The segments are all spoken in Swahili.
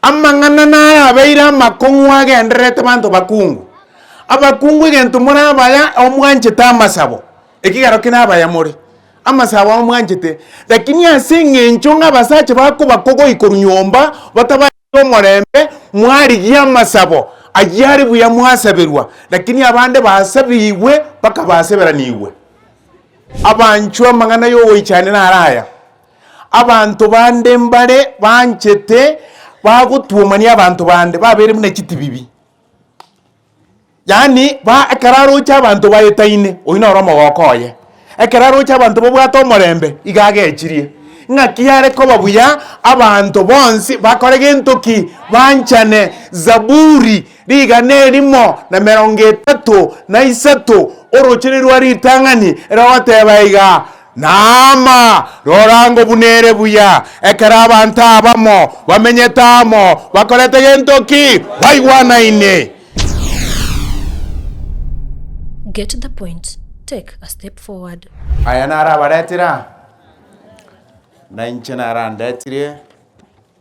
amang'ana na abeira makongu agenderete bantu bakungu abakungu egento muri abaya omwanchete amasabo ekigaro kina abaya muri amasabo omwanchete lakini ase eng'encho ng'abasacha bakobakogoika nyomba batabaye omorembe mwarigia amasabo ayari buya mwasabirwa lakini abande basabiwe paka baseberaniwe abanchwa mang'ana yogoichane naraya abantu bande mbare banchete bagutuomania abantu bande babere muna chiti bibi yani ba ekararo cha abantu bayetaine oina oromo gokoye ekararo cha abantu bobwato morembe igage echirie ng'akiyare ko babuya abantu bonsi bakore gentoki banchane zaburi rigane rimo na 33 orochiri rwari tangani rawatebaiga nama rorango bunere buya ekara abantu abamo bamenyetamo bakorete gentoki baigwana ine. Get to the point. Take a step forward. Aya nara baretira na inche nara ndetirie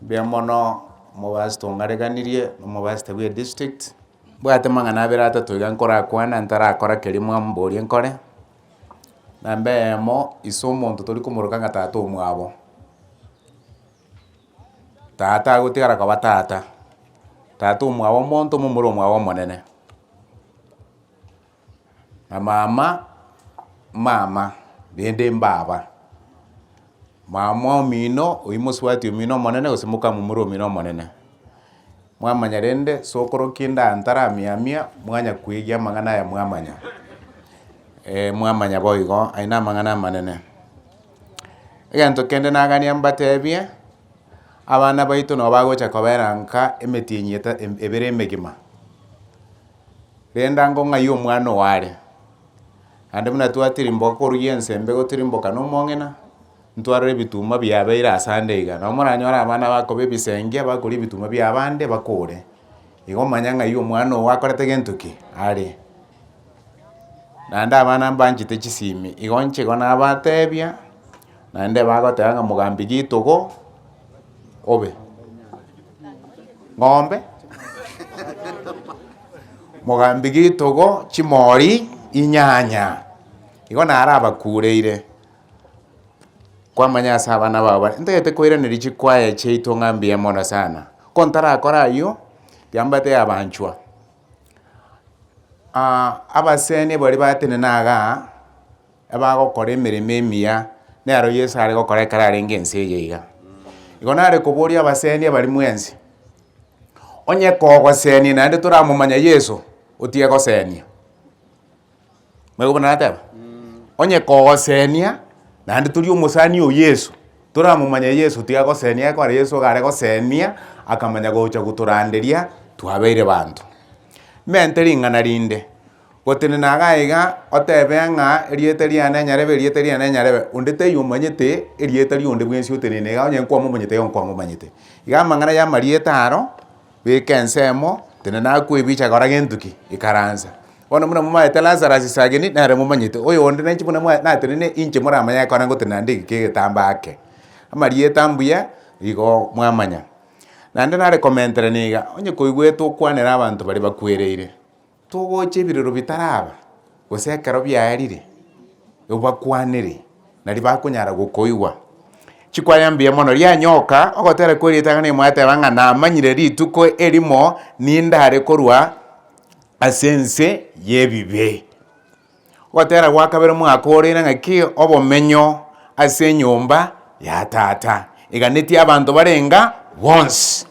biamono mubasito ngareganirie no mubasito bwe district bwate mangana birata toiga nkora kwana ntara akora kelimo mbori nkore nambemo isomo ntotoli kumuruka ngatata omwabo tata gutigara kwa tata omwabo monto mumuro omwabo monene na mama bende mbaba mama omino oimoswati omino monene gosimuka mumuro omino monene mwamanya rende sokoro kinda antara miamia mwanya kuigia mang'ana ya mwamanya mwamanya boigo aina mang'ana manene egento kende nagania mbatebie abana baito no bagocha koberanka emetinyeta ebere emegima renda ngo ng'ayo omwana ware ande muna twatirimbo koruye ensembe gotirimboka nomong'ena ntwarire bituma byabeire asande iga no moranyora abana bakobe bisenge bakori bituma byabande bakore igo manyanga iyo omwana wakorete gentoki ari nanda abana mbanchite chisimi igo nchego nabatebia nande bagotanga mugambi gitogo obe ng'ombe mugambi gitogo chimori inyanya igo nara abakureire kwa manyasa abana baba ndete koiraniri chikwaye cheito ngambia mono sana kontara akora yo yambate abanchwa abasene bari batene naga abagokora emirimo emia nero Yesu ari gokora karare ngense yeiga igo nare kuburia abasene bari mwensi onye kogoseni nande turamumanya Yesu utie gosenia megubona nataba onye kogosenia nande turi omusani o Yesu turamumanya Yesu utie gosenia kwa Yesu gare gosenia akamanya gocha guturanderia twabeire bantu menteri ngana rinde gotene nagaiga otebe ng'a eriete riane nyarebe undete yumanyete eriete ri unde bwensi utenene ga onye nkwa mumanyete onkwa mumanyete iga mangana ya marieta aro bekensemo tene na kwebicha gora gentuki ikaranza ono muna mumayete Lazarus sageni nare mumanyete oyo onde nenchi muna mwa na tene inche mura amanya kona gotene ndiki kegitamba ake amarieta mbuya igo mwamanya nande nare komentere niga onye koigweto kwanera abantu bari bakwereire tugoche biriro bitaraba gosekero byarire obakwanire nari bakunyara gukoiwa chikwayambia mono ria nyoka ogotere kwirita ngani mwate banga na manyire rituko erimo nindare korwa asense yebibe ogotera gwakabere mwakorera ngaki obomenyo ase nyomba ya tata iganeti abantu barenga once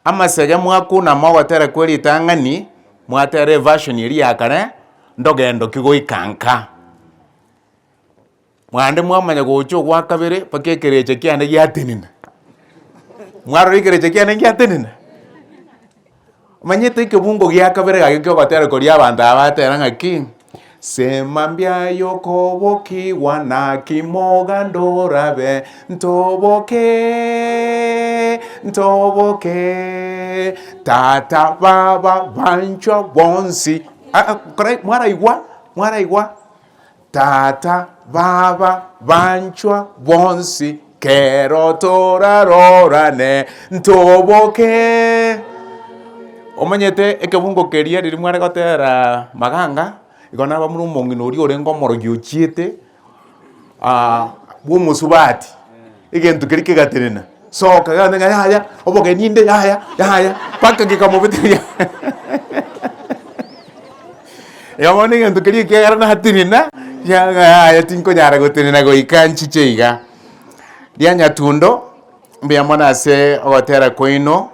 amasege mwakuna mogotera kwirita ngani mwatere version iri yakare ndogendo kigoikanka mwande mwamanya gocho gwakabere pakekereche kiane gyatenina mwaro ikereche kiane gyatenina manyete ikebungo gyakabere gagikyo gotera koria abantu abatera ngaki semambia yokoboki wana kimoga ndorabe ntoboke tata baba bancho bonsi correct mwara igwa tata baba bancho bonsi kero torarorane ntoboke. Omanyete ekebungo keria riri mware gotera maganga igona bamuru mongino ori orengo morogi ochiete bwo musubati igento keri kegaterena soka ganda yaya oboge ninde yaya paka gikamobitiria yamone igento keri kegarana hatirina ya tinko nyara goterena goikanchi cheiga dia nyatundo mbia mona se ogotera koino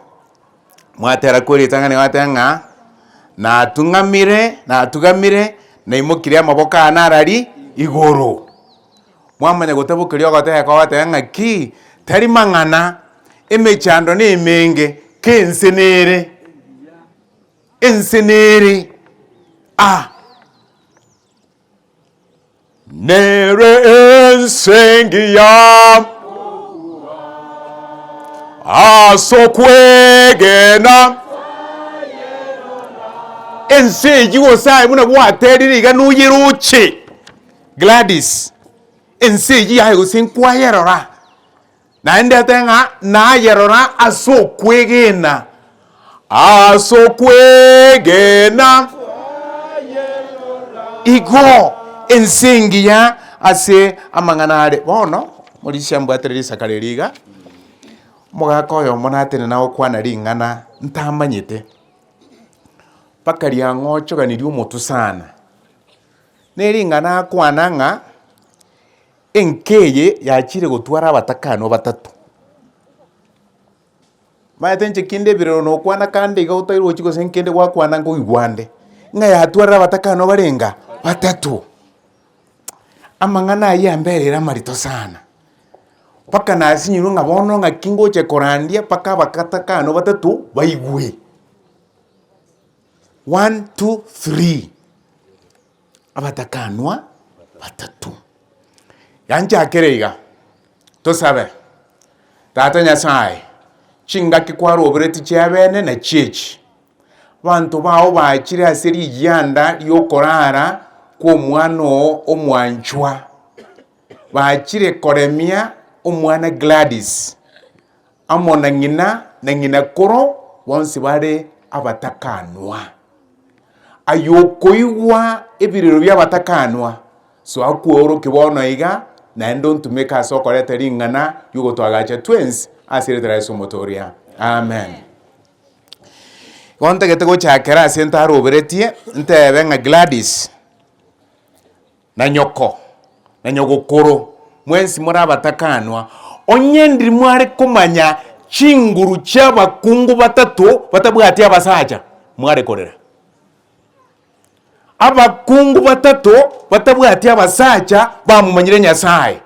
mwatera kuri tangane watanga na tugamire na imukiria maboka anarari igoro mwamanya gutabukiria ogoteka kwa watanga ki tari mangana emechando ne emenge kensenere nere ensengia asokwegena enseji wosai muna bwaterire iga nuyiruche Gladys enseji ya usin kwayerora na ende atenga na yerora asokwegena igo ensengi ya ase amanganare bono muri shambwaterire sakareriga mogaka oyo monatene nago kwana ringana ntamanyete paka riang'ocho ganiri omotu sana neringana kwana ng'a enkeye yachire gotwara abatakano batatu maete nche kinde birero no kwana kande iga utairwo chiko senkende gwa kwana ngo igwande ng'a yatwara abatakano barenga batatu amang'ana ya mberera marito sana paka nasinyiru ng'a bono ng'a kingo che korandia paka bakatakano batatu baigwe 1 2 3 abatakanwa batatu yanja kereiga to sabe tata Nyasaye chinga kikwaro obreti chabene na chechi bantu bao bachire aseri yanda yokorara ko mwano omwanchwa bachire koremia omwana Gladys amona ngina na ngina koro bonsi bare abatakanwa ayokoigwa ebiriro by'abatakanwa so akuoro kibono iga na endo ntumeka sokorete ringana yugo twagacha twins asire traso motoria amen wonte gete gochakera senta haroberetie ntebe nga Gladys na nyoko na nyogokoro mwensi muri abatakanwa onyendiri mware kumanya chinguru cy'abakungu batatu batabwati abasaja mware korera abakungu batatu batabwati abasaja bamumanyire Nyasaye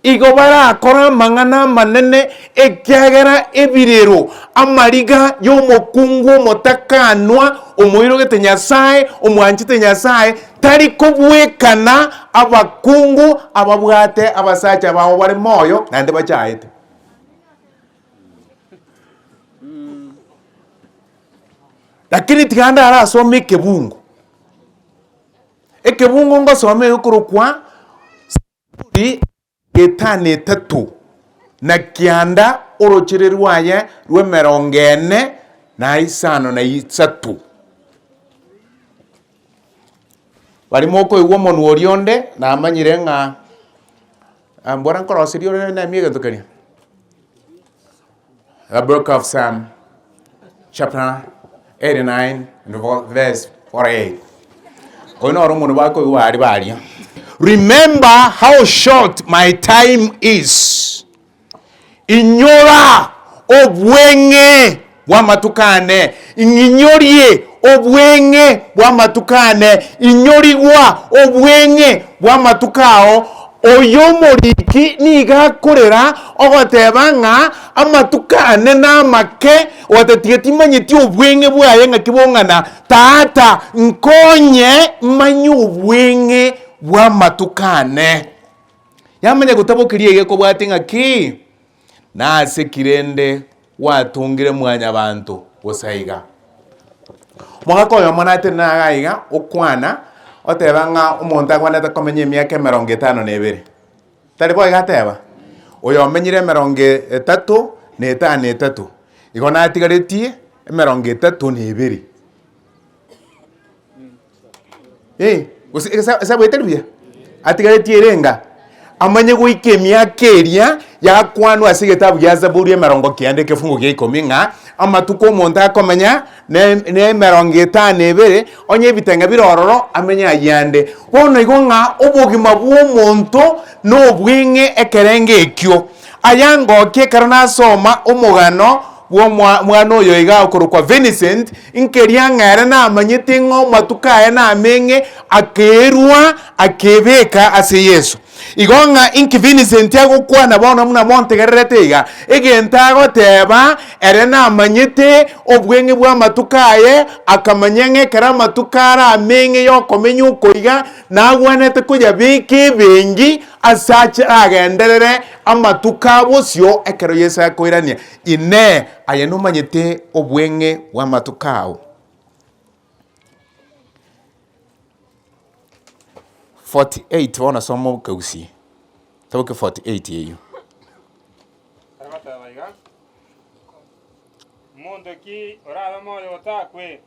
igo barakora mang'ana manene ekyagera ebirero amariga y'omukungu omutakanwa omoiro gete Nyasaye omwanchite Nyasaye tari kubwekana abakungu ababwate abasaja bawo bari moyo nande bachaite lakini tiganda arasome ekebungu ngo some yokurukwa suri etane tatu na kianda orochire rwaye rwemerongene na isano na isatu barimo ko igwo monu orionde na amanyire nga ambora nkorosirio na miega tukani the book of Psalm chapter 89 and verse 48 koino romo bako iwari baria remember how short my time is inyora obwenge bwa matukane inginyorie obwenge bwa matukane inyorigwa obwenge bwa matukao oyo moriki niga korera ogoteba ng'a amatukane namake otatigetimanyetie obwenge bwaye ng'a kibong'ana tata nkonye manye obwenge bwa matukane yamanya gutabokirie igeko bwati ng'aki nase kirende watungire mwanya bantu gosaiga mwaka oyo monate nagaiga okwana oteba ng'a omonto agwanete komenya emiaka 52 tari boiga ateba oyo omenyire 33 igo natigaretie 32 sabweterubia atigaretie renga amanye goika emiaka eria yakwanwa ase egetabu gia Zaburi 90 kefungo gia 10 ng'a amatuko omonto akomenya ne 52 onye ebitenga birororo amenya ayande bono igo ng'a obogima bwa omonto nobwing'e ekerenge ekio ayangokie ekero nasoma omogano mwana oyo iga okorokwa Vincent nkeria ng'ere namanyete ng'o matuko aye nameng'e akerwa akebeka ase Yesu igo ng'a inki Vincent agokwana bono muna montegererete iga egento agoteba ere namanyete obweng'e bwa amatuko aye akamanya ng'ekera amatuko arameng'e yokomenya okoiga nagwanete koyabeka ebengi asache agenderere amatuko abosio ekero Yesu akoirania ine aye nomanyete obweng'e bwa amatuko ao 48 bona somo kausi tabuke 48 yeyo arabataiga mondo ki oraba moyo otakwe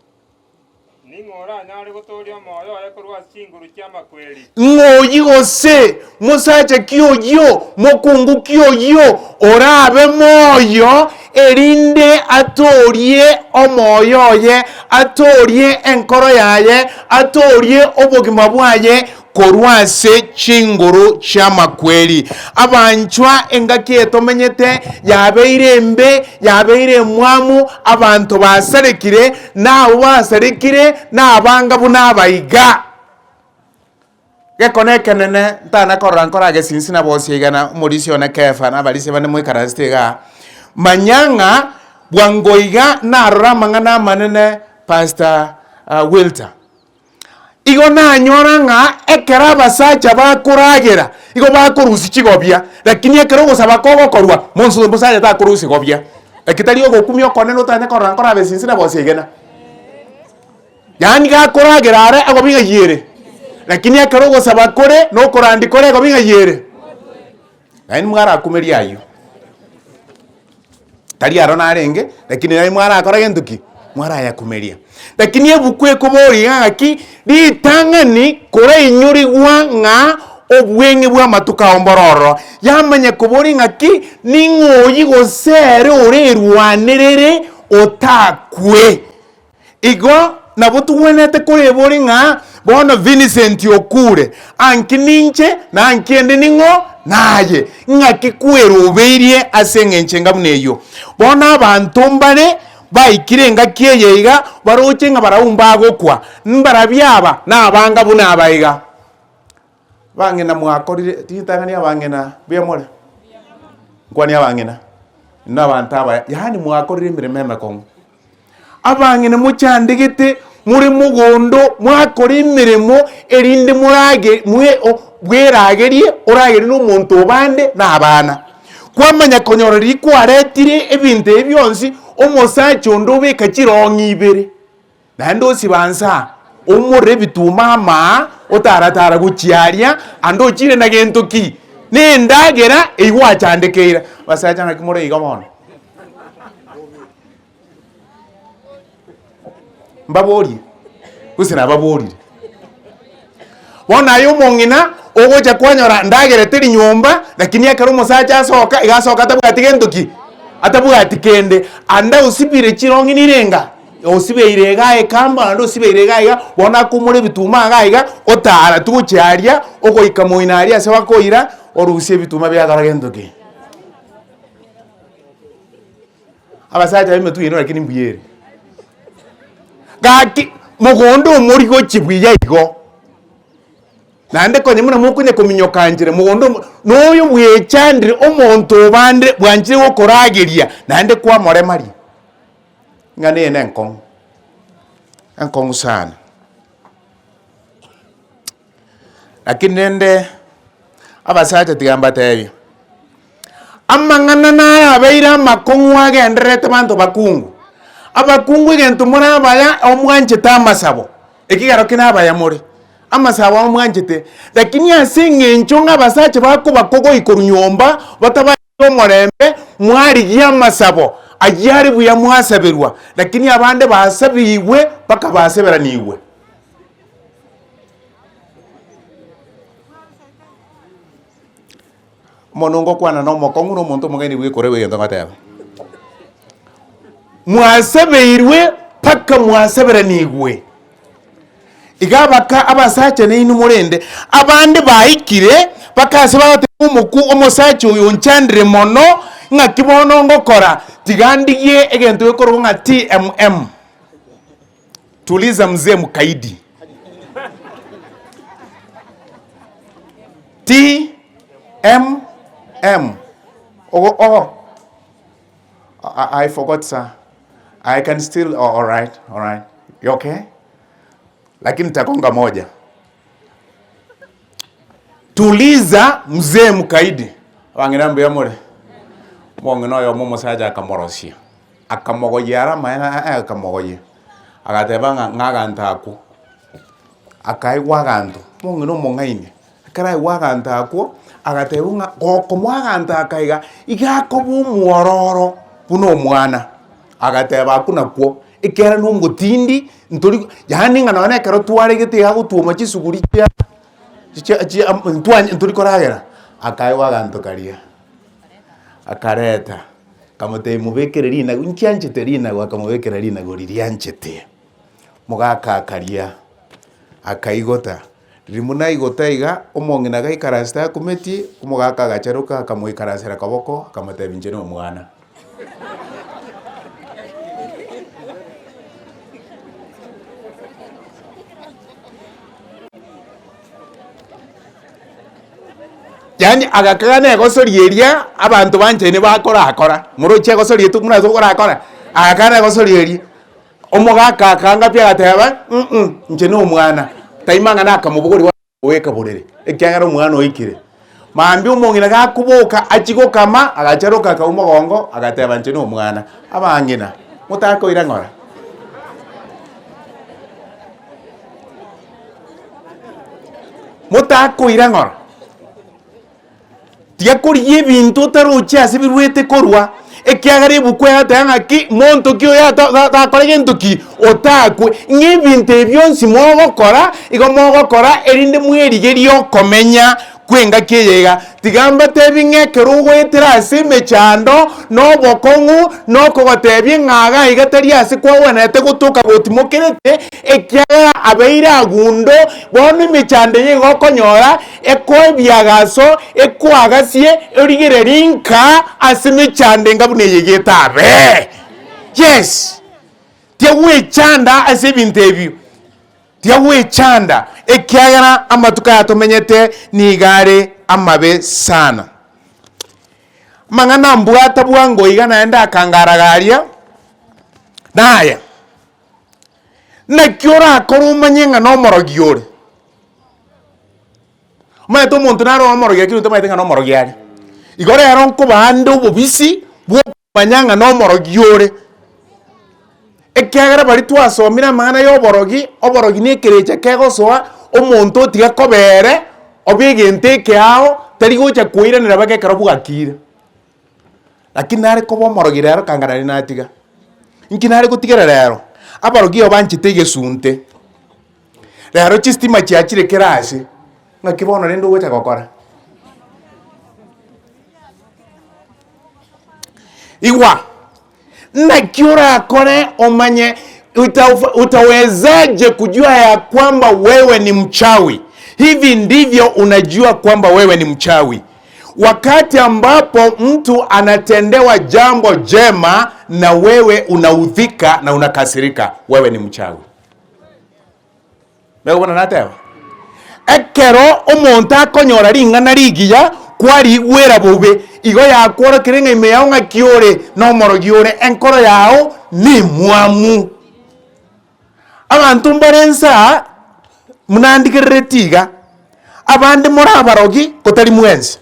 ningora nyari gotoria moyo ekorwa chinguru kya makweli ng'oyi gose musacha kioyo mokungu kioyo orabe moyo erinde atorie omoyo oye atorie enkoro yaye atorie obogima bwaye korwase chinguru chamakweli abanchwa engaki etomenyete yabeire embe yabeire mwamu abantu basarekire nabo basarekire nabanga buna abayiga gekonekenene ntana korora nkora gesinsi na bosi igana umurisi ona kefa na balise bane mwikarastega manyanga bwangoiga narora mangana manene Pastor Wilter igo nanyora ng'a ekera abasacha bakoragera igo bakorusi chigobia lakini ekero gosaba kogokorwa monso mbosacha takorusi gobia ekitari ogokumia okonene otane korora nkora besinsi na bosi igana yani gakoragera are agobiga yere lakini ekero gosaba kore no korandi kore agobiga yere yani mwara kumeria ayo tari aro narenge lakini nai mwara akora gentuki mwara ya kumeria lakini ebukwe kobori ngaki ditangani kore inyurigwa ng'a obweng'e bwa amatuko ombororo yamanya kobori ngaki ning'oyi gosere orerwanerere otakwe igo nabo tugwenete korebori ng'a bono Vincent okure anki ninche na anki ende ning'o naye ng'aki kwerobeirie ase eng'enche ngabuna eyo bono abantu mbare baikire engaki eyeiga baroche ng'a baraumba agokwa mbarabiaba nabanga buna abaiga bang'ina mwakorire titang'ani abang'ina biamore nkwani abang'ina nabantu aba yani mwakorire emirimo emekong'u abang'ina mochandegete muri mugondo mwakora emirimo erinde murage bweragerie oragerie n'omonto obande n'abana kwamanya konyoreri kwaretire ebinto ebyonsi omosacha onde obeka chirong'i ibere naende osibansa omorre bituma ama otaratara gochiaria ande ochire na gento ki nendagera eigwachandekeire basacha ng'aki more iga bono mbaborie gusina baborire bona yo mong'ina ogocha kwanyora ndagerete rinyomba lakini akaro omosacha asoka igasoka atabwati gentoki atabwati kende anda usibire chirong'i nirenga osibeire gae kamba anda osibeire gaiga bona kumure bituma gaiga otara tugochiaria ogoika moinari ase bakoira orusie bituma byagara gentoki abasacha bimetuino lakini mbuyere gaki mugondo omorigo chibwiya igo nande konye muna mukunye kominyokanjire mugondo noyo bwechandire omonto bande bwanjire gokorageria nande kwa moremari ngane ene enkong sana lakini nende abasacha tigamba tebyo amang'ana naye abeire amakong'u agenderete banto bakungu abakungu egento morabaya omwanchete amasabo ekigaro kinabaya more amasabo omwanchete lakini ase eng'encho ng'abasacha bakobakogoika orunyomba bataba omorembe mwarigia amasabo ayari buya mwasabirwa lakini abande basabiwe paka baseberaniwe monongo kwana no mokongu no muntu mugeni wikore wegento ngateba mwasabirwe paka mwaseberaniwe igabaka abasacha ne inu murende abande baikire bakase bate umuku omosacha uyu nchandire mono ngakibono ngokora tigandiye egento ekoro nga TMM tuliza mzee mkaidi TMM I forgot sir. I can still all right. You okay? Lakini takonga moja. Tuliza mzee mkaidi. Wanginambe ya mure. Mwongino yo mumo saja akamorosia. Akamogoye arama akamogoye. Agateba ngagantaku. Akai waganto. Mwongino mongaine. Akarai wagantaku. Agateba nga okomwaganta akaiga igakobu muororo puno mwana. Agateba akuna kwo. Ikera n'umutindi ntori yani ngana kero tware gete yago tuoma chisuguri cya ntori koragera akaiwa ganto karia akareta kamote mubekereri na nkianchete rina wakamubekereri na goririanchete mugaka karia akaigota rimuna igota iga omongina gaikarasta kumeti umugaka gacheruka kamuikarasera kaboko kamote binjeno mwana yani agakagane gosorieria abantu banchene bakora muroche gosorietu muna zokora agakana gosorieria omugaka kanga pya gateba nchene omwana taimanga nakamubugori weka burere ekyagara omwana oikire mambi omongina gakuboka achigo kama agacharoka ka umugongo agateba nchene omwana abangina mutako irangora tiakori ebintu taroche ase birwete korwa ekiagare bukwe atanga ki monto kyo ya ta kore gento ki otakwe ng'ebintu ebyonsi mogokora igo mogokora erinde mwerigerio komenya kwenga kiyega tigamba tebing'ekero gwetera ase mechando no bokongu no kogotebia ng'aga igatari ase kwawenete gotuka gotimokerete ekiaga abeire agundo bono mechando yego konyora ekoebiagaso ekwagasie erigere rinka ase mechando ngabune yegetabe yes tiagwechanda ase bintu ebio tiagwechanda ekiagara amatuka yatomenyete nigare amabe sana mangana mbwata bwango iga naenda akangaragaria naya nakiora akora umanyenga no morogiore maito muntu naro omorogia kintu maitenga no morogiari igore yaro nkubande ububisi bwo manyanga no morogiore ekiagara bari twasomira amang'ana y'oborogi oborogi ni ekerecha kegosoa omonto otiga kobere obegente ekeao tari gocha kwairanera bagekero bugakire lakini nare koba omorogi rero kangarari natiga inki nare gotigera rero aborogi o banchite egesunte rero chistima chiachire kerase ng'aki bono rende gocha gokora igwa nakiora kone omanye utawezaje kujua ya kwamba wewe ni mchawi? Hivi ndivyo unajua kwamba wewe ni mchawi. Wakati ambapo mtu anatendewa jambo jema na wewe unaudhika na unakasirika, wewe ni mchawi. Wewe unanatewa? Ekero omonto akonyora ringana rigiya kwari igwera bobe igo yakwora kirenga ime yao ng'akiore no morogiore enkoro yao ni mwamu abantu mbarensa munandikirire tiga abandi muri abarogi kotari mwensi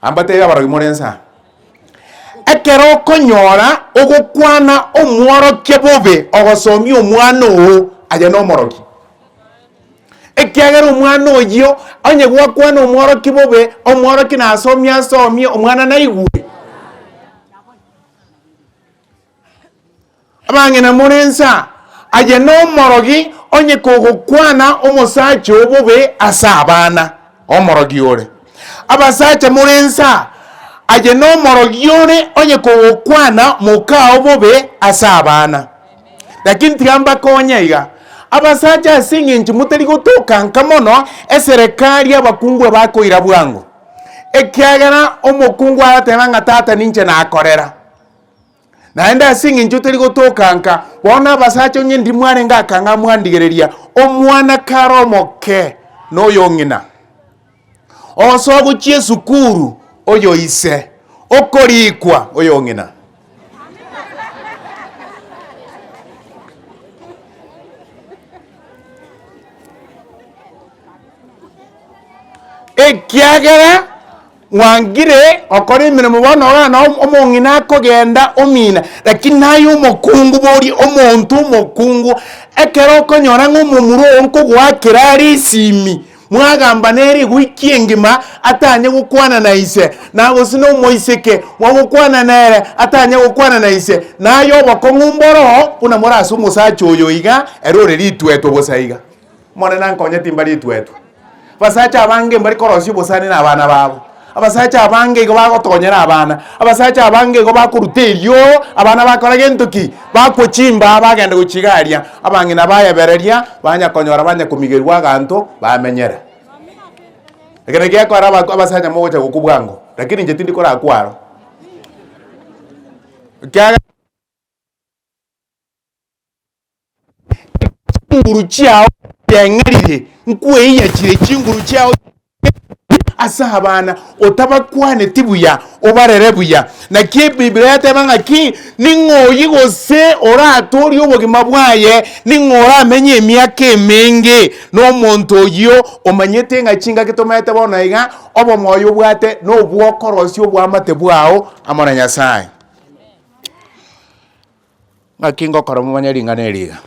ambate abarogi murensa ekero konyora ogokwana omworoke bobe ogosomi omwana o aje no morogi ekiagera omwana oyo onye gwakwana omworo kibobe omworo kinasomie omwana naigwe abang'ina murensa aye nomorogi onye kogokwana omosacha obobe asa abana omorogi ore abasacha murensa aye nomorogi ore onye kogokwana moka obobe asa abana lakini tigamba konyaiga abasacha asing'enchi mutari gotokanka mono eserekari abakungu bakoira bwango ekiagera omokungu arateba ng'a tata ninche nakorera naende asing'enchi otari gotokanka bona abasacha onye ndi mware ngakanga mwandigereria omwana karo omoke noyo ng'ina oso gochie sukuru oyo ise okorikwa oyo ng'ina ekiagera wangire okora emirimo bono orana omong'ina akogenda omina lakini nayo omokungu bori omonto omokungu ekero okonyora ng'omomuro nkogwakera ari isimi mwagamba nere gwiki engima atanye gokwana na ise nagosina omoiseke mwagokwana nere atanye gokwana na ise nayo obokong'umboro buna morase omosacha oyo iga erore ritweto bosaiga monena nkonye timba ritweto basacha abange mbari korosi bosani na abana babo abasacha abange go bagotonyera abana abasacha abange go bakuruterio abana bakora gentoki bakochimba bagenda guchigaria abang'ina bayebereria banya konyora banya kumigerwa ganto bamenyera egere gya kora abasacha mogocha gukubwango lakini nje tindi kora kwaro kya nguru chiao yangerire nkueiya chire chinguru chiao asa abana otabakwane tibuya obarere buya na ki biblia yatebanga ki ningoyi gose oratori obogima bwaye ningora amenye emyaka emenge no monto oyo omanyete nga chinga kitomete bona iga obo moyo bwate no bwokorosi obwamate bwao amona nyasaye ngakingo koromo banyaringa neriga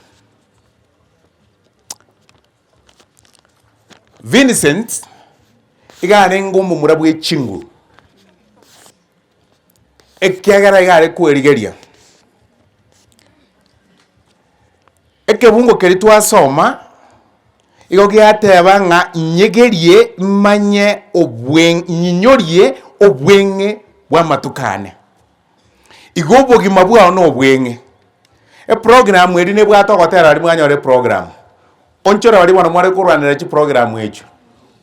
Vincent igane ngomo murabwe chingu ekiagara igare kwerigeria ekebungo keri twasoma igogiateba ng'a nyegerie manye nyinyorie obwenge bwa matukane igobogima bwao no obwenge program eri ne bwatogotera ari mwanyore program onchora bari bana mware kurwanira chi program echo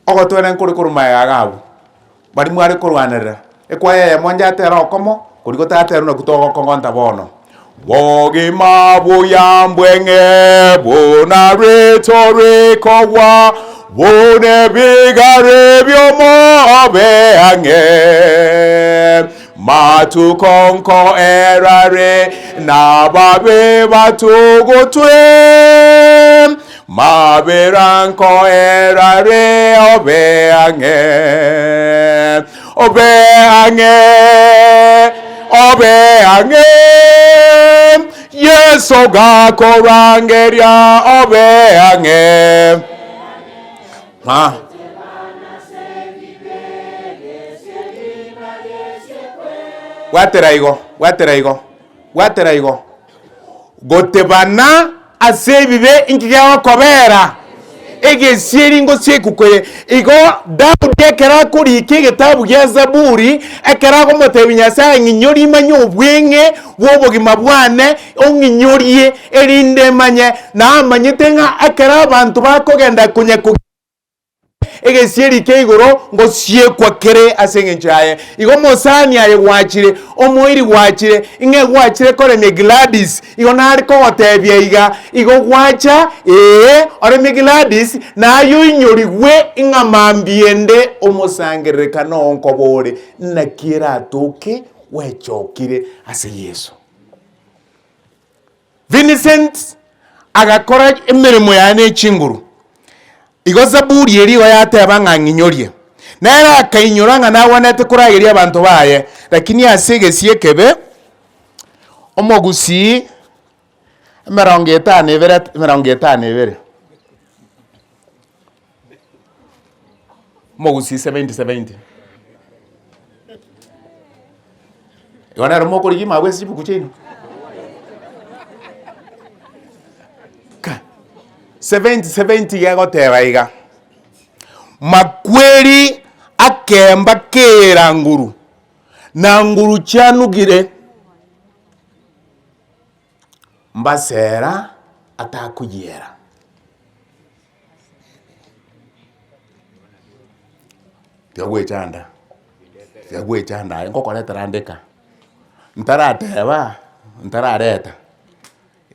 ogotwera nkuri kurumaya gabu bari mware kurwanira ekwaya ya monja tera okomo kurigo tatera no kutogo kongonta bono bogima buyambwenge bona retoriko wa bone bigare byomo obeange matukonko erare na babe batugotwe maberanko erare obeange yeso gakorangeria obeange watera igo gotebana asebibe inkiga okobera egesieri ngo sekukoye igo Daudi ekera kuri iki gitabu gya Zaburi ekera go motebinyasa nginyori manyo obwenge bwobogima bwane onginyorie erinde manye na amanyitenga ekera abantu bakogenda kunyaku egesieri keigoro ngo siekwa kere asengenchaye igo mosani aye gwachire omoiri gwachire inge gwachire kore Gladys igo nari ko otebia igo gwacha ore Gladys na yo inyorigwe ingamambiende omosangereka no nkobore nakira atoke wechokire ase Yesu. Vincent agakora emirimo yane chinguru igo Zaburi eriwa yateba ng'anginyorie nera akainyoranga nawonete kuragiria abantu baye lakini asegesie kebe omogusi 52 mogusi 70 yona romo kuri gima wesi buku chenu 70 yagoteba iga makweri akemba kera nguru na nguru chanugire mbasera atakuyera Tiagwe chanda ngoko letarandika ntarateba ntarareta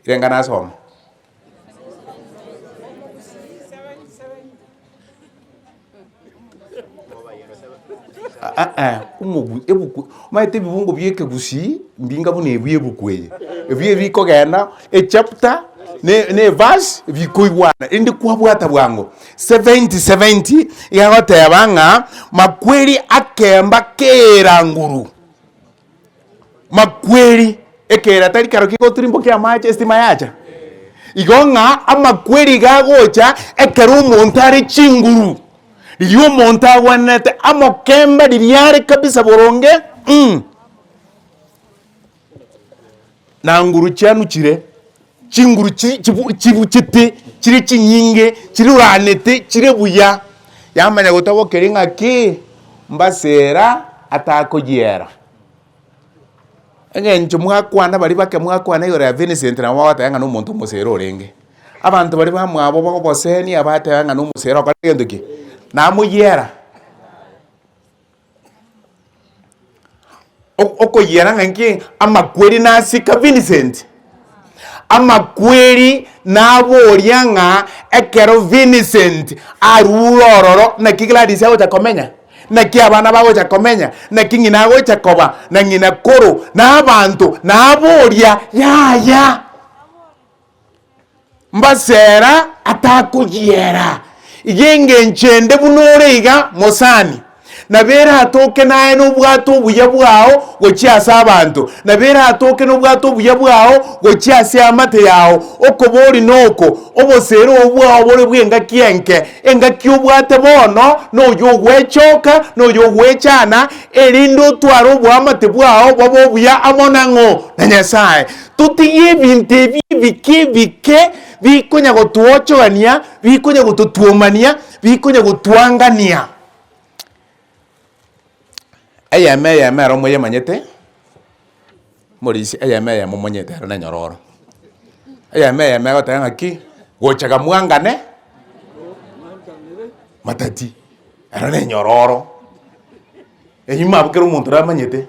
irenga nasoma umugu ebuku maite bibungo byeke gusi mbinga bune byebukweye ebye biko genda e chapter ne verse bikoigwana indi kwabwata bwango 70 yagotebanga makweri akemba kera nguru makweri ekera tari karo kiko turimbo kya mache estima yacha igonga amakweri gagocha ekero montare chinguru liyo monta wanete amokemba liliare kabisa boronge na nguru cyanu kire chinguru chibu chite chire chinyinge chiruranete chire buya yamanya gotabo keringa ki mbasera atakogiera engencho mwakwana bari bake mwakwana yore ya Vincent na wata yanga no muntu musero orenge abantu bari bamwabo bagoboseni abata yanga no musero akagendoki namuyera okoyera nganki amakweri nasika Vincent amakweri naboria nga ekero Vincent arurororo na kigladis yawo takomenya na kiabana bago takomenya na kingina go takoba na ngina koro na abantu naboria yaya mbasera atakugiera igenge nchende bunoreiga mosani nabera atoke naye n'ubwato buya bwawo gocyasa abantu nabera atoke n'ubwato buya bwawo gocyase amate yawo okobori noko obosero obwawo bore bwenga kienke enga kyubwate bono noyo gwechoka noyo gwechana erindo twaro bwamate bwawo babo buya amonango na Nyasaye tutiye binte bike bikonya gotuochogania bikonya gotutuomania bikonya gotuangania ayame romo yemanyete morisi ayame momonyete na nyororo ayame gotanga ki gochaga mwangane matati arana nyororo enyuma bukero umuntu ramanyete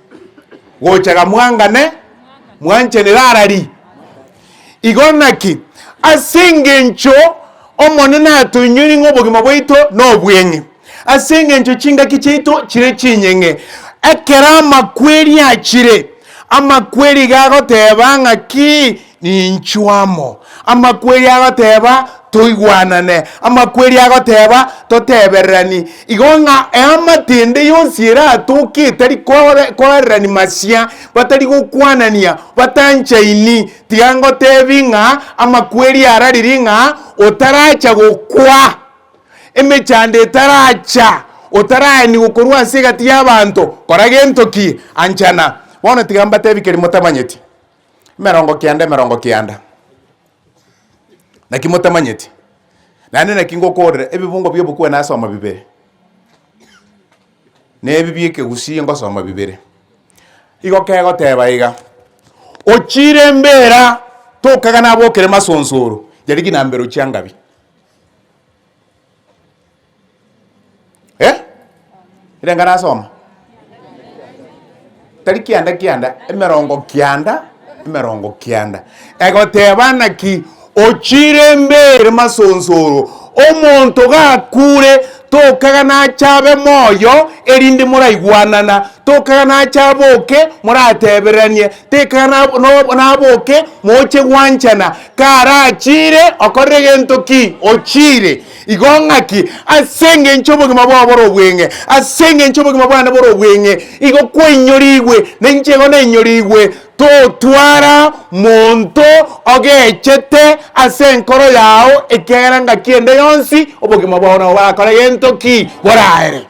gochaga mwangane mwanchenirarari igonaki asingencho omonena atunyuri ngobogima bwaito no bwenye asingencho chinga kichito chire chinyenge ekera makweri achire amakweri gagoteba ngaki ninchwamo amakweri agoteba toigwanane amakweri agoteba toteberani igonga amatende yonsira atoke tari korerani masia batari gukwanania batanchaini tigango tebinga amakweri arariringa otaracha gukwa emechande taracha otarani gukorwa segati y'abantu koragentoki anchana bona tigamba tebikeri motamanyeti merongo kianda na kimotamanyeti nane na kingo kodre ebibungo byobukwe nasoma bibere nebibieke gusiye ngosoma bibere igo kego teba iga ochire mbera tokaga nabokere masonsoro yarigi nambero cyangabi irenga nasoma tari kianda emerongo kianda ego tebana ki ochire mbere masonsoro omonto gakure tokaga nachabe moyo erindi muraigwanana tokaga nachaboke murateberanie tekaga naboke moche gwanchana karachire okorregento ki ochire igongaki asenge nchobogima bwaboro bwenge asenge nchobogima bwana boro bwenge igo kwenyorigwe nenchego nenyorigwe to twara monto ogechete ase enkoro yao ekera ngakiende yonsi obogima bwaona bakora gento ki boraere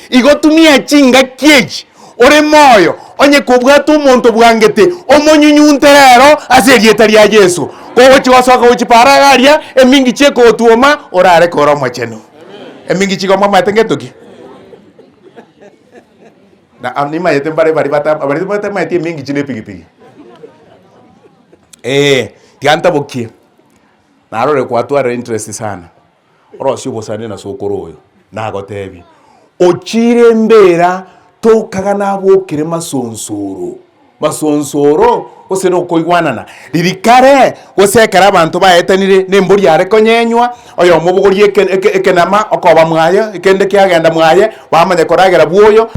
igo tumia chinga kiechi ore moyo onye kubwata omonto bwangete omonyunyunte rero ase erieta ria Yesu kogochi gosoka gochiparagaria emingi chiekotuoma orare kora omochenu emingi chigomwa matengetoki na anima yete mbare bari bata mati emingi chine pigipigi tianta bokie narore kwatwara interest sana orosio bosane na sokoro oyo nagotebi ochire mbera tokaga nabokire masonsoro ose no koigwanana ririkare gosekera abantu baetanire nembori are konyenywa oyo mubugori ekenama okoba mwaye ekende kiagenda mwaye bamanye koragera bwoyo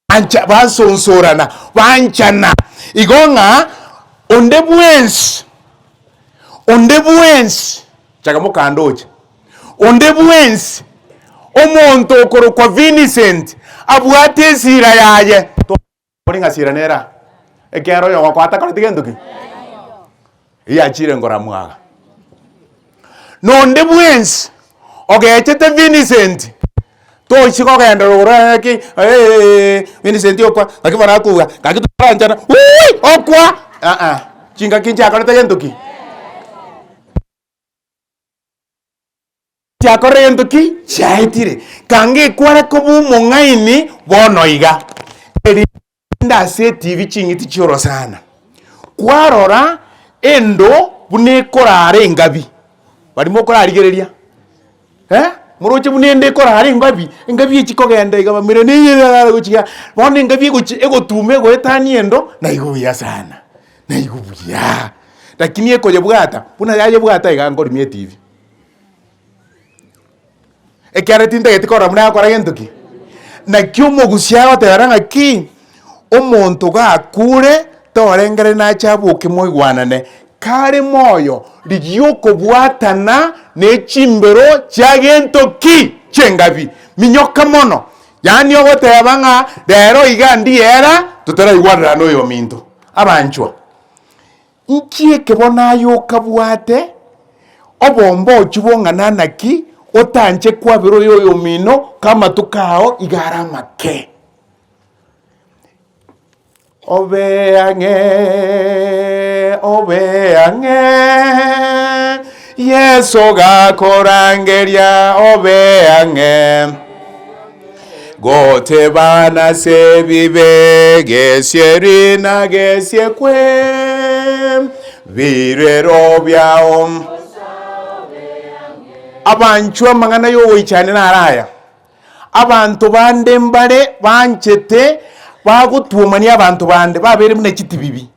ancha basonsorana banchana igonga onde bwensi chaka mukandoje onde bwensi omonto okoro kwa Vincent abwate sira yaye oringa sira nera ekero yo kwata kora tigenduki iya chire ngora mwaga nonde bwensi ogechete Vincent to chiko genda rora ki Vincent okwa akibara kuga kakituranja okwa chinga kinja kora tigenduki tiakorento ki chaitire kange kwara kobu mongaini bonoiga erinda se TV chingiti choro sana kwarora endo bune korare ngabi barimo korarigereria muroche bunende korare ngabi chikogenda igaba mirene yera guchiga bone ngabi guchi egotume goetani endo na iguya sana na iguya lakini ekoje bwata buna yaje bwata igangori mie TV ekare tinde getikora muna akora gentuki na kyomo gusiago teranga ki omonto gakure torengere na chabuke moigwanane kare moyo ligioko bwatana ne chimbero cha gentoki chengabi minyoka mono yani ogotebanga rero igandi era tutera igwarira no yo minto abanchwa nkie kebona yo kabwate obombo chibongana naki otanje kwa biro yo mino kama tukao igara make obeange Yesu gakorangeria obeange gote bana se bibe gesieri na gesie kwe virero byao abanchwa mangana yo cyane naraya abantu bande mbare banchete bagutumani abantu bande babere mune kiti bibi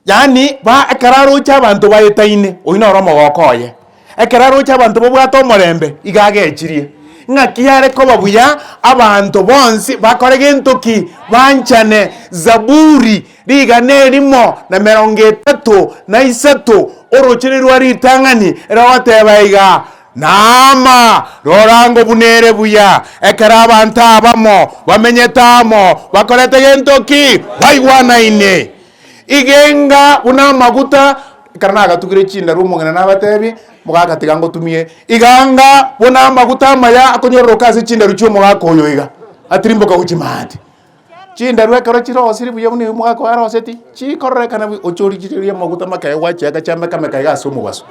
yani ba akararo cy'abantu bayetaine oyina romo gokoye akararo cy'abantu bo bwato morembe igage echirie ngakiyare ko babuya abantu bonsi bakorege ntoki banchane zaburi rigane rimo na 33 orochire rwari tangani rawatebaiga nama rorango bunere buya ekara abantu abamo bamenyetamo bakorete gentoki baigwana ine igenga una maguta karnaga tugire chinda rumongana nabatebi mugaka tigango tumie iganga bona maguta maya akonyoro kazi chinda rucho mugaka oyoiga atirimboka uchimati chinda rwekaro chiro osiri buye muni mugaka waro seti chi korre kana ochori chiria maguta makaye wache agachamba kama kaiga somo baso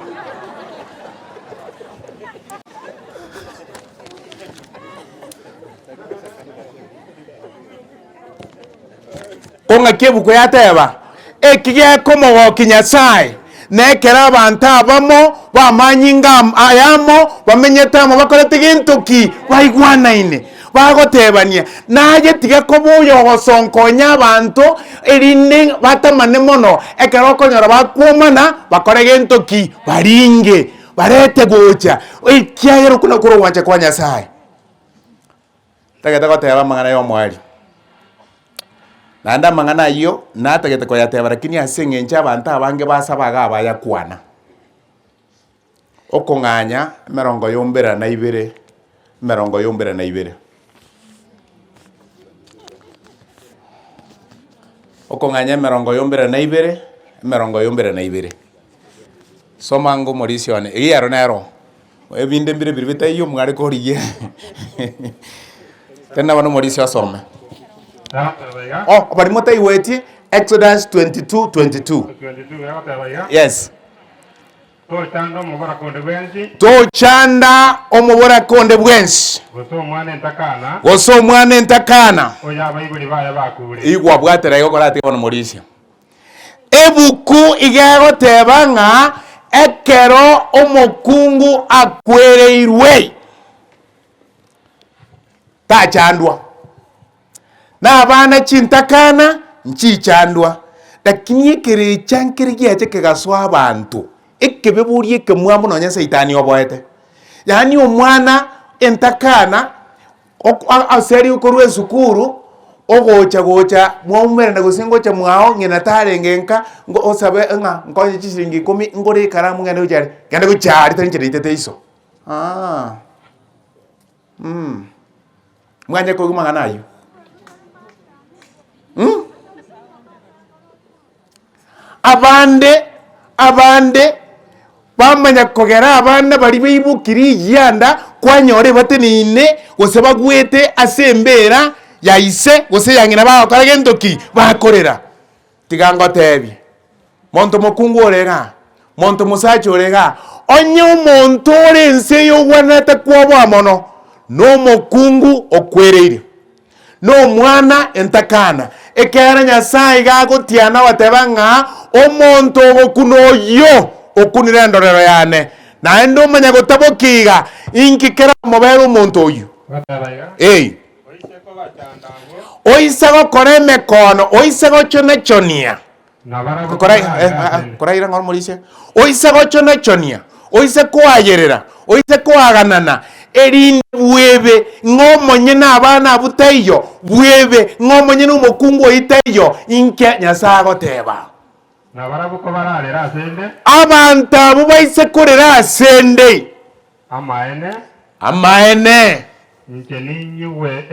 konga kebuko yateba ekige komo kinyasai nekera abantu abamo bamanyinga ayamo bamenyetamo bakorete gintuki baigwanaine bagotebania naje tiga kobuyo gosonkonya abantu erinde batamane mono ekero konyora bakumana bakore gintuki baringe barete gocha ikiagero kuna kuro wacha kwa nyasai tagata goteba mangana yo mwali nanda mangana iyo natagete ko yateba lakini asengencha abantu abange basabaga abaya kwana okonganya merongo yombera na ibere okonganya merongo yombera na ibere Merongo yombere na ibere. Soma ngo Mauricio ane. Iyaro nero. Ebinde mbire biribita iyo mwari koriye. Tena wano Mauricio asome. Oh, bari mota iweti Exodus 22:22. Yes. Tochanda omubora konde bwensi. Goso mwana entakana. Igwa bwatera yokora ati wano Mauricio. Ebuku igego tebanga ekero omokungu akwereirwe tachandwa na abana chintakana nchichandwa lakini ekere chankere giache kegaswa abantu ekebeburie kemwambo nonya saitani oboete yani omwana entakana aseri ukorwe sukuru gocha mwumere na gusingocha mwao ngena tarengenka ngo osabe nga nkonye chishingi 10 ngore karamu ngene ujare ngende guchari tarinjire itete iso mwanje ko gumanga nayo abande bamanya kogera abana bari bibukiri yanda kwanyore batenine gose bagwete asembera yaise gose yangina bakora gendoki bakorera tigango tebi monto mokungu orega monto musacho orega onyo monto orense yo wanata kwabo mono no mokungu okwereire no mwana entakana ekera Nyasaye gagotiana watebanga omonto okunoyo okunire ndorero yane na endo manya gotabokiga inkikera mobero monto oyo oisego kore mekono oisego chonechonia koraira ngor Mauricio oisego chonechonia oise kwayerera oise kwaganana erinde bwebe ngomonye nabana butaiyo bwebe ngomonye n'umukungu oitaiyo inke Nyasaye goteba nabarabuko bararera asende abantu abo baise korera asende amaene inche ninyiwe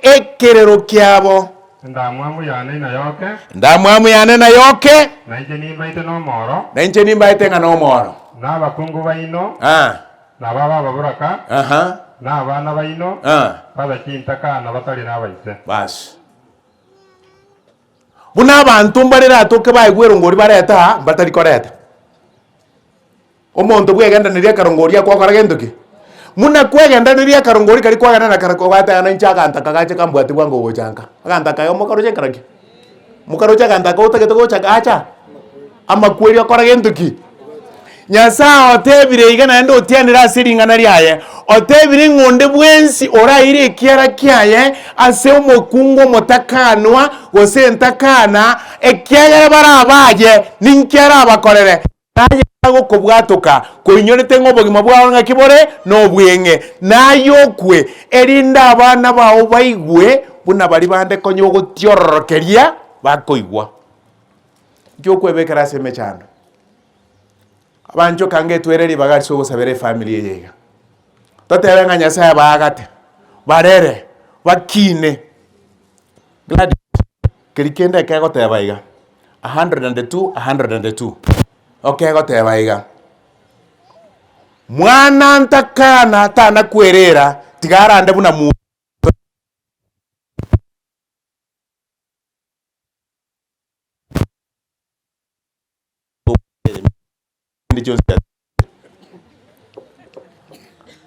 ekerero kiabo ndamwamu yane na yoke na inche nimbaite nga nomoro n'abakungu baino n'ababa baburaka n'abana baino badakintakana batari n'abaise basi buna abantu mbarera atoke baigwero ngori bareta batari koreta omonto bwegendanira karongoria kwakora gendoki muna kwegendanira karongori kari kwagana na karako bata ana nchaka antaka kambwati bwango gochanka akantaka yo mukaroje karaki mukaroje kantaka utake to gocha acha ama kweri akora gendoki Nyasaye otebire igana ndo otianira asiringana riaye otebire ngonde bwensi oraire kiara kiaye ase omokungu motakanwa gose entakana ekiagera barabaye ninkiara abakorere naye gokobwatoka koinyorete ng'obogima bwawe ng'akibore n'obwenge nayokwe erinda abana bawo baigwe buna bari bande konyo gotiororokeria bakoigwa njokwebekera ase mechando abancho kange twereri bagari so gosabere family yega totebe nga Nyasaye bagate barere bakine glad kirikende kego teba iga 102 okay goteba iga mwana ntakana tana kwerera tigarande buna mu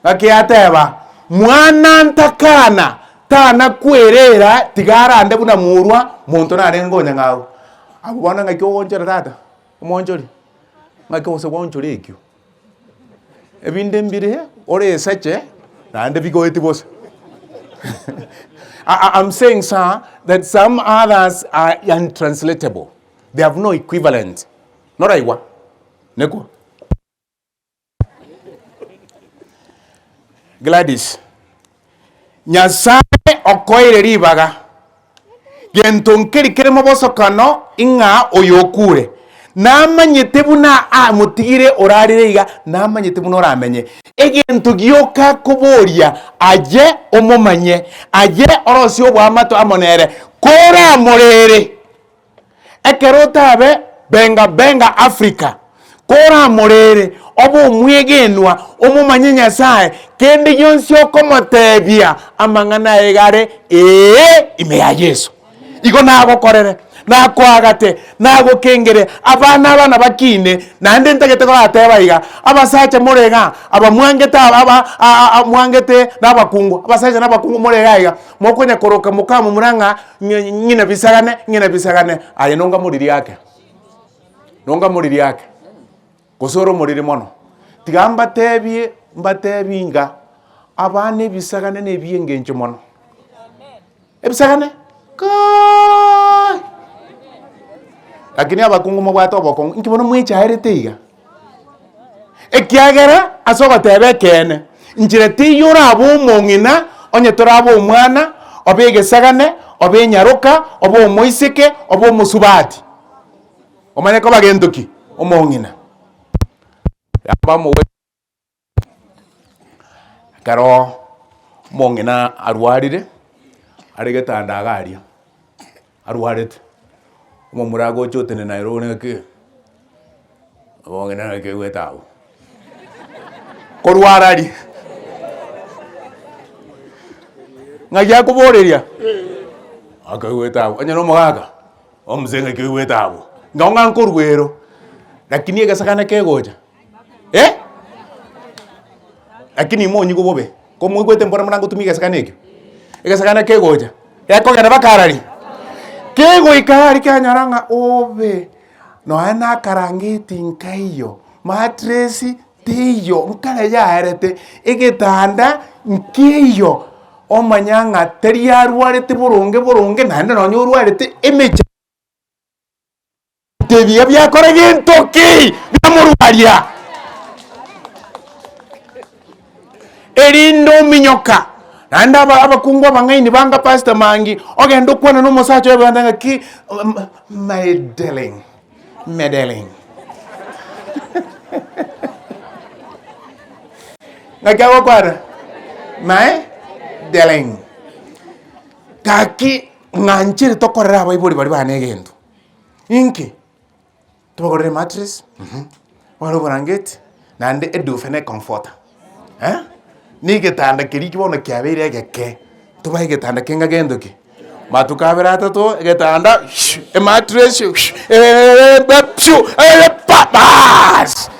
Akiateba mwana ntakana tana kwerera tigarande buna murwa muntu narengonya ngawo abo bana ngakyo wonjera tata umonjori ngakyo se wonjori ekyo ebinde mbire ore sache nande bigoeti bos I'm saying sir that some others are untranslatable. They have no equivalent. Not aiwa neko Gladys Nyasaye okoire ribaga gento nkeri kere moboso kano inga oyokure namanyete buna amutigire orarire iga namanyete buna oramenye egento gioka kuboria aje omomanye aje orosi obwa amato amonere kora morere ekerotabe benga Africa kora morere obo mwegenwa omumanye Nyasaye kende yonsi okomotebia amang'ana egare ime ya Yesu igo nagokorere nakwagate nagokengere abana bakine nande ntagete korateba iga abasacha morega abamwangete mwangete nabakungu abasacha nabakungu morega iga mokonya koroka mukamu muranga nyina bisagane aye nonga muriri yake gosoro muriri mono tigamba tebie mbatebinga abana ebisagane nebiengencho mono ebisagane kai lakini abakungu mobwate obokongo inkibono mwechaerete iga ekiagera asogotebe kene nchire tiyora abo omong'ina onye tora abo omwana oba egesagane oba enyaroka oba omoiseke oba omosubati omanye ko bagentoki omong'ina abamowe karo omong'ina arwarire aregetanda agaria arwarete omomurago ochotene Nairobi ng'ake omong'ina ng'ake gwetago korwarari ng'aki akoboreria akagwetago onye na omogaka omuse ng'ake gwetago ngao ng'ankorwero lakini egesagane kegocha lakini imonyi gobobe komwigwete mbora muna ngotumia egesagane ekio egesagane kegocha gekogenda bakarari kegoikari kanyaranga obe noe nakarangeti nkaiyo matresi tiyo nkare yaerete egetanda nkeiyo omanyanga teri yarwarete boronge nande nonye orwarete emecha tebia byakora gentoki byamurwaria erindo minyoka nanda abakungu abang'aini banga pastor mangi ogenda okwana n'omusacha obandanga ki meddling ng'akiago kwana meddling kaki ng'anchire tokorera abaibori bari bana egento inki tobakorere mattress waro brangeti nande edufe ne comforter ni getanda kiri kibono kiabeire egeke tubaye getanda kenga gendoki matukabera atatu getanda mattress papas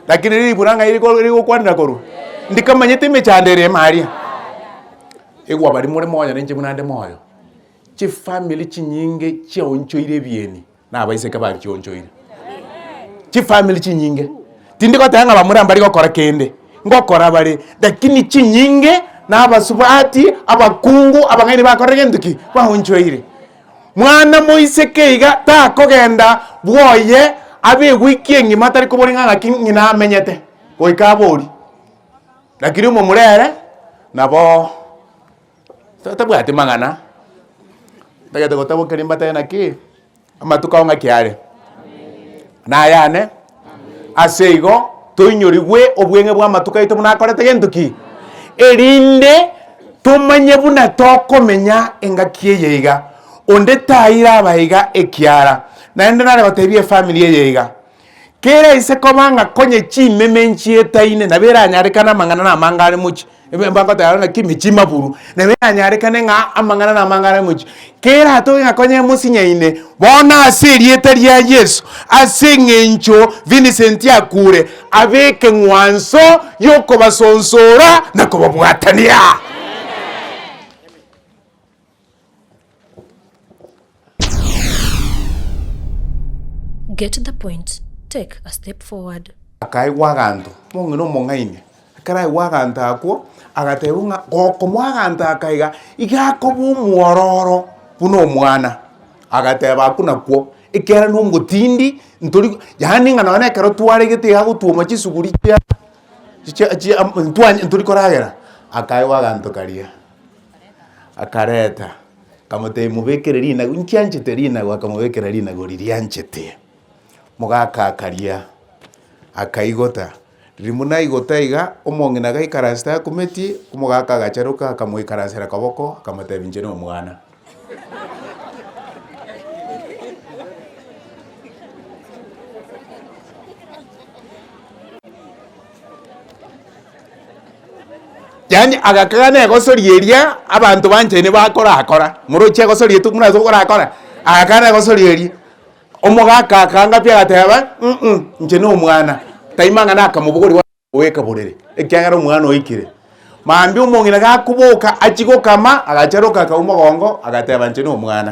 lakini ri buranga iri gukwanira koru ndikamanyete mechandere maria egwa bari muri moyo nenje munande moyo chi family chinyinge chionchoire bieni na abaiseke ba chionchoire chi family chinyinge tindiko tanga bamuri bari gokora kende ngokora bari lakini chinyinge na abasubati abakungu abang'aini bakora genduki bahonchoire mwana moiseke iga takogenda bwoye abe wikie ngima tari kubori ng'anga king'ina amenyete goikabori lakini umumurere nabo tatabwate mang'ana ndagete gotabukeri mbate naki amatuka onga kiare na yane aseigo toinyorigwe obwenge bwa matuka ito munakorete gentuki erinde tumanye buna tokomenya engaki eyeiga onde taira abaiga ekiara naende nare batebie family eyeiga kera ise kobanga konye chimemenchi etaine nabera anyarekana amang'ana na amangare muchi mbanga tayarana kimichima buru nabera anyarekane ng'a amang'ana na amangare muchi kera atoga konye musinyaine bona aseriete ria Yesu aseng'encho Vincent akure abeke ngwanso yoko basonsora na kubabwatania Get the point. Take a step forward. Akai waganto mongino mong'aini akarai waganta akwo agatebunga goko mwaganta akaiga igakobu muororo buno mwana agateba akuna kwo ikera no mutindi ntori yani ngana wana kero tware gete yago tuoma chisuguri kya ntori koragera akai waganto karia akareta kamote mubekereri na nkianchete rina gwakamubekereri na goririanchete mugaka karia akaigota rimuna igota iga omong'ina gaikarasta kumeti umugaka gacharuka akamuikarasera kaboko akamatebinje no mwana yani agakagana egosorieria abantu banche ne bakora muroche egosorie tu muna zokora agakana egosorieria omogaka akanga pia gateba nche no mwana taimanga nakamubugori weka borere ekyagara omwana oikire mambi omong'ina gakuboka achigokama agacharoka akauma gongo agateba nche no mwana